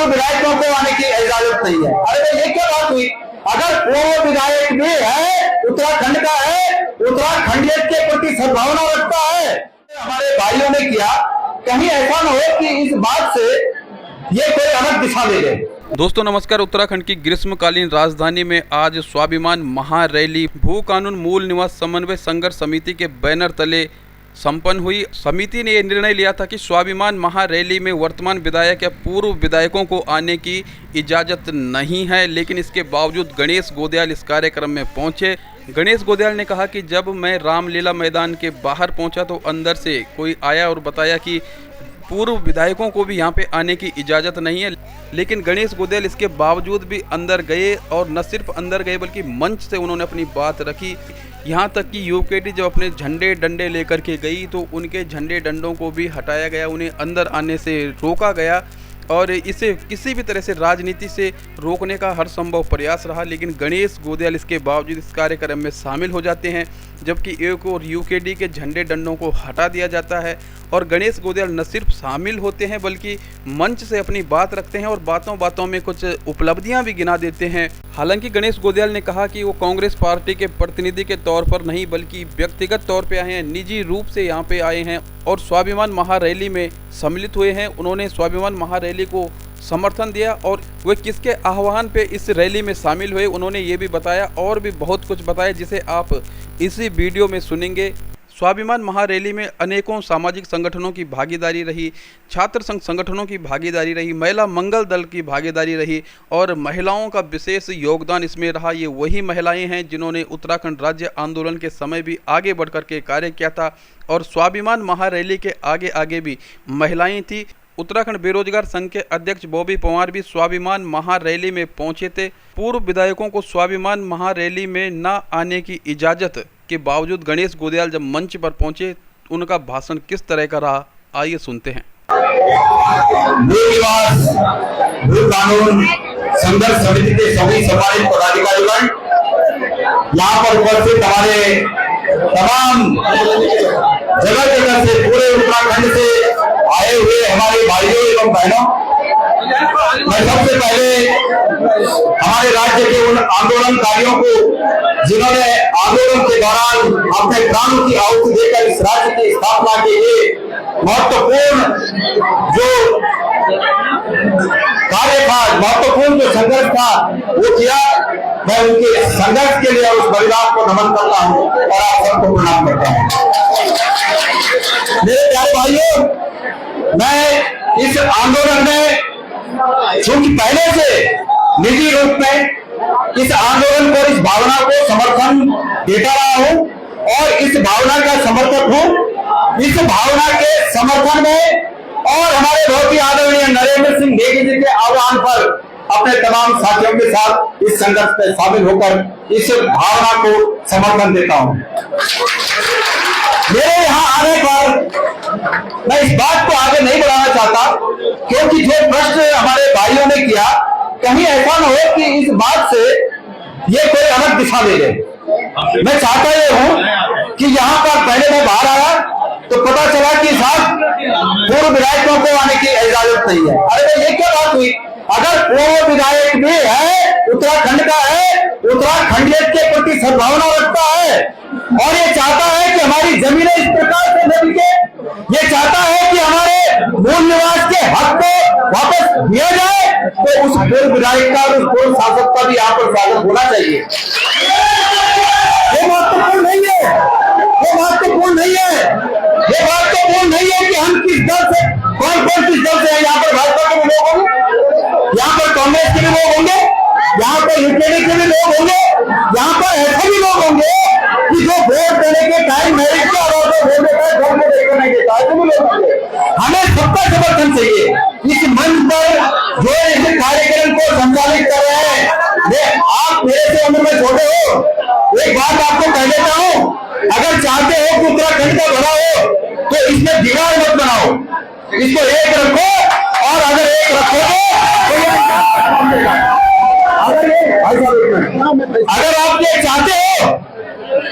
पूर्व विधायकों को आने की इजाजत नहीं है। अरे ये क्या बात हुई? अगर पूर्व विधायक भी है, उत्तराखंड का है, उत्तराखंडियत के प्रति सद्भावना रखता है, हमारे भाइयों ने किया, कहीं ऐसा न हो कि इस बात से ये कोई अलग दिशा ले ले। दोस्तों नमस्कार। उत्तराखंड की ग्रीष्मकालीन राजधानी में आज स्वाभिमान महारैली भू कानून मूल निवास समन्वय संघर्ष समिति के बैनर तले संपन्न हुई। समिति ने यह निर्णय लिया था कि स्वाभिमान महारैली में वर्तमान विधायक या पूर्व विधायकों को आने की इजाज़त नहीं है, लेकिन इसके बावजूद गणेश गोदयाल इस कार्यक्रम में पहुंचे। गणेश गोदयाल ने कहा कि जब मैं रामलीला मैदान के बाहर पहुंचा तो अंदर से कोई आया और बताया कि पूर्व विधायकों को भी यहाँ पे आने की इजाज़त नहीं है, लेकिन गणेश गोदयाल इसके बावजूद भी अंदर गए और न सिर्फ अंदर गए बल्कि मंच से उन्होंने अपनी बात रखी। यहाँ तक कि यूकेडी जब अपने झंडे डंडे लेकर के गई तो उनके झंडे डंडों को भी हटाया गया, उन्हें अंदर आने से रोका गया और इसे किसी भी तरह से राजनीति से रोकने का हर संभव प्रयास रहा। लेकिन गणेश गोदयाल इसके बावजूद इस कार्यक्रम में शामिल हो जाते हैं, जबकि एक और यूकेडी के झंडे डंडों को हटा दिया जाता है और गणेश गोदयाल न सिर्फ शामिल होते हैं बल्कि मंच से अपनी बात रखते हैं और बातों बातों में कुछ उपलब्धियां भी गिना देते हैं। हालांकि गणेश गोदयाल ने कहा कि वो कांग्रेस पार्टी के प्रतिनिधि के तौर पर नहीं बल्कि व्यक्तिगत तौर पे आए हैं, निजी रूप से यहाँ पे आए हैं और स्वाभिमान महारैली में सम्मिलित हुए हैं। उन्होंने स्वाभिमान महारैली को समर्थन दिया और वे किसके आह्वान पे इस रैली में शामिल हुए उन्होंने ये भी बताया और भी बहुत कुछ बताया, जिसे आप इसी वीडियो में सुनेंगे। स्वाभिमान महारैली में अनेकों सामाजिक संगठनों की भागीदारी रही, छात्र संघ संगठनों की भागीदारी रही, महिला मंगल दल की भागीदारी रही और महिलाओं का विशेष योगदान इसमें रहा। ये वही महिलाएं हैं जिन्होंने उत्तराखंड राज्य आंदोलन के समय भी आगे बढ़ कर के कार्य किया था और स्वाभिमान महारैली के आगे आगे भी महिलाएं थी। उत्तराखंड बेरोजगार संघ के अध्यक्ष बॉबी पंवार भी स्वाभिमान महारैली में पहुंचे थे। पूर्व विधायकों को स्वाभिमान महारैली में न आने की इजाज़त के बावजूद गणेश गोदयाल जब मंच पर पहुंचे उनका भाषण किस तरह का रहा, आइए सुनते हैं। भू कानून संघर्ष समिति के सभी सम्मानित पदाधिकारीगण, यहाँ पर उपस्थित हमारे तमाम जगह जगह से पूरे उत्तराखंड से आए हुए हमारे भाइयों एवं बहनों, मैं सबसे पहले हमारे राज्य के उन आंदोलनकारियों को जिन्होंने आंदोलन के दौरान अपने प्राणों की आहुति देकर इस राज्य की स्थापना के लिए महत्वपूर्ण जो कार्य था, महत्वपूर्ण जो संघर्ष था वो किया, मैं उनके संघर्ष के लिए उस बलिदान को नमन करता हूँ और आप सबको प्रणाम करता हूँ। मेरे प्यारे भाइयों, मैं इस आंदोलन में चूंकि पहले से निजी रूप में इस आंदोलन को, इस भावना को समर्थन देता रहा हूं और इस भावना का समर्थक हूं। इस भावना के समर्थन में और हमारे बहुत ही आदरणीय नरेंद्र सिंह नेगी जी के आह्वान पर अपने तमाम साथियों के साथ इस संघर्ष में शामिल होकर इस भावना को समर्थन देता हूं। मेरे यहाँ आने पर मैं इस बात को आगे नहीं बढ़ाना चाहता, क्योंकि जो प्रश्न हमारे भाइयों ने किया, कहीं ऐसा न हो कि इस बात से ये कोई अलग दिशा ले ले। मैं चाहता ये हूं कि यहाँ पर पहले मैं बाहर आया तो पता चला कि साहब पूर्व विधायकों को आने की इजाजत नहीं है। अरे ये क्या बात हुई? अगर पूर्व विधायक भी है, उत्तराखंड का है, उत्तराखंडियत के प्रति सद्भावना रखता है और ये चाहता है कि हमारी जमीनें इस प्रकार से न बिके, ये चाहता है कि हमारे मूल निवास के हक को वापस दिया जाए, तो उस पूर्व विधायक का और उस पूर्व शासक का भी यहाँ पर स्वागत होना चाहिए। ये महत्वपूर्ण नहीं है, ये महत्वपूर्ण नहीं है, ये महत्वपूर्ण नहीं है कि हम किस दल से, कौन कौन किस दल से है। यहाँ पर भाजपा के भी लोग होंगे, यहाँ पर कांग्रेस के भी लोग होंगे, यहाँ पर यूकेडी के भी लोग होंगे, यहाँ पर ऐसे भी लोग होंगे कि जो वोट देने के टाइम मेरिट के और वोट देता है घर में देखने के टाइम भी लोग होंगे। हमें सबका समर्थन चाहिए। इस मंच पर जो इस कार्यक्रम को संचालित कर रहे हैं, आप मेरे से उम्र में छोटे हो, एक बात आपको कह देता हूँ, अगर चाहते हो कि उत्तराखंड का भला हो तो इसमें बिगाड़ मत बनाओ, इसको एक रखो और अगर एक रखोगे अगर आप ये चाहते हो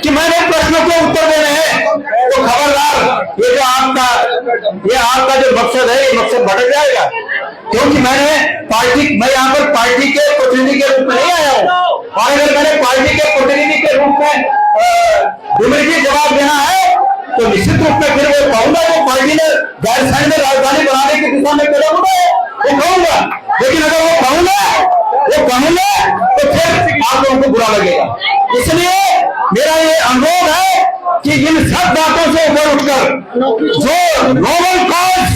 कि मैंने प्रश्नों के उत्तर देने हैं तो खबरदार, ये आपका जो मकसद है, ये मकसद भटक जाएगा। क्योंकि मैं यहाँ पर पार्टी के प्रतिनिधि के रूप में नहीं आया हूँ, और अगर मैंने पार्टी के प्रतिनिधि के रूप में विमर्शी जवाब देना है तो निश्चित रूप में फिर वो कहूंगा जो पार्टी ने गैरसैंण में राजधानी बनाने की दिशा में कदम उठाए वो कहूंगा। लेकिन अगर वो कहूंगा तो फिर आप लोगों को बुरा लगेगा। इसलिए मेरा ये अनुरोध है कि इन सब बातों से ऊपर उठकर जो नोबल कॉज,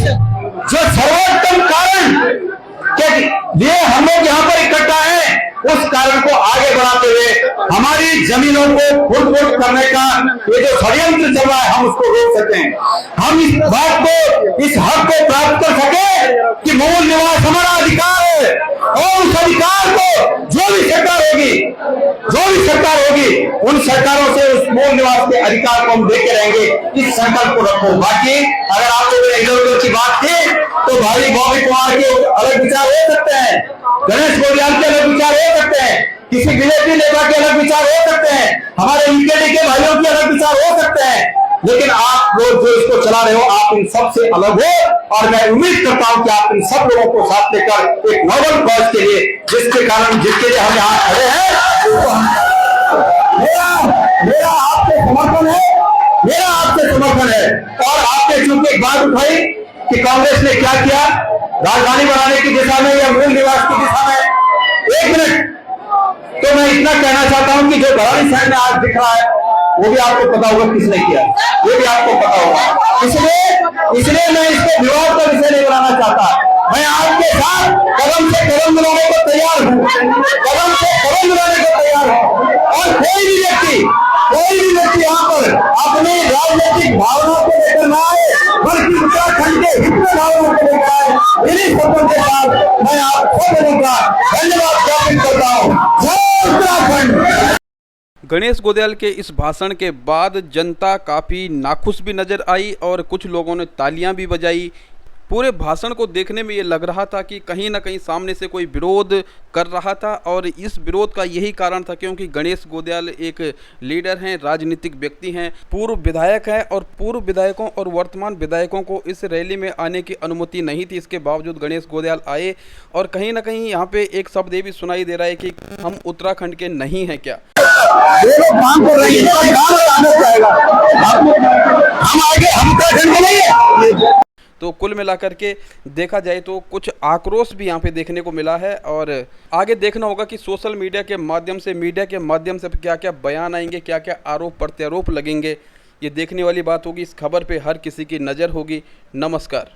जो सर्वोत्तम कारण के लिए हम लोग यहाँ पर इकट्ठा है, उस कारण को आगे बढ़ाते हुए हमारी जमीनों को खुद करने का ये जो षड्यंत्र चल रहा है हम उसको रोक सकें, हम इस बात को, इस हक को प्राप्त कर सके कि मूल निवास हमारा अधिकार है, और उस अधिकार को जो भी सरकार होगी उन सरकारों से उस मूल निवास के अधिकार को हम देके रहेंगे। इस संकल्प को रखो। बाकी अगर आप लोगों ने इधर उधर की बात की तो भाई बॉबी कुमार के अलग विचार हो सकते हैं, गणेश गोदियाल के अलग विचार हो सकते हैं, किसी बीजेपी नेता के अलग विचार हो सकते हैं, हमारे ईकेडी के भाइयों के अलग विचार हो सकते हैं, लेकिन आप लोग जो इसको चला रहे हो आप इन सब से अलग हो, और मैं उम्मीद करता हूं कि आप इन सब लोगों को साथ लेकर एक नोबल कॉज के लिए जिसके लिए हम यहाँ खड़े हैं, मेरा आपसे समर्थन है। और आपने चूंकि एक बात उठाई कि कांग्रेस ने क्या किया राजधानी बनाने की दिशा में या मूल निवास की दिशा में, एक मिनट, तो मैं इतना कहना चाहता हूं कि जो गैरसैंण में आज दिख रहा है वो भी आपको पता होगा किसने किया, ये भी आपको पता होगा। इसलिए मैं इसको विवाद का विषय नहीं बनाना चाहता। मैं आपके साथ कदम से कदम मिलाने को तैयार हूँ, और कोई भी व्यक्ति यहाँ पर अपनी राजनीतिक भावना को लेकर न आए, बल्कि उत्तराखंड के हित में भावना को लेकर आए। इन्हीं शब्दों के साथ मैं आप सब लोगों का धन्यवाद ज्ञापित करता हूँ। जय उत्तराखंड। गणेश गोदियाल के इस भाषण के बाद जनता काफ़ी नाखुश भी नज़र आई और कुछ लोगों ने तालियां भी बजाई। पूरे भाषण को देखने में ये लग रहा था कि कहीं ना कहीं सामने से कोई विरोध कर रहा था, और इस विरोध का यही कारण था क्योंकि गणेश गोदियाल एक लीडर हैं, राजनीतिक व्यक्ति हैं, पूर्व विधायक हैं, और पूर्व विधायकों और वर्तमान विधायकों को इस रैली में आने की अनुमति नहीं थी। इसके बावजूद गणेश गोदियाल आए, और कहीं ना कहीं यहाँ पे एक शब्द ये भी सुनाई दे रहा है कि हम उत्तराखंड के नहीं हैं क्या। काम कर रही है, हम उत्तराखंड के नहीं है। तो कुल मिलाकर के देखा जाए तो कुछ आक्रोश भी यहाँ पे देखने को मिला है, और आगे देखना होगा कि सोशल मीडिया के माध्यम से क्या क्या बयान आएंगे, क्या क्या आरोप प्रत्यारोप लगेंगे। ये देखने वाली बात होगी। इस खबर पे हर किसी की नज़र होगी। नमस्कार।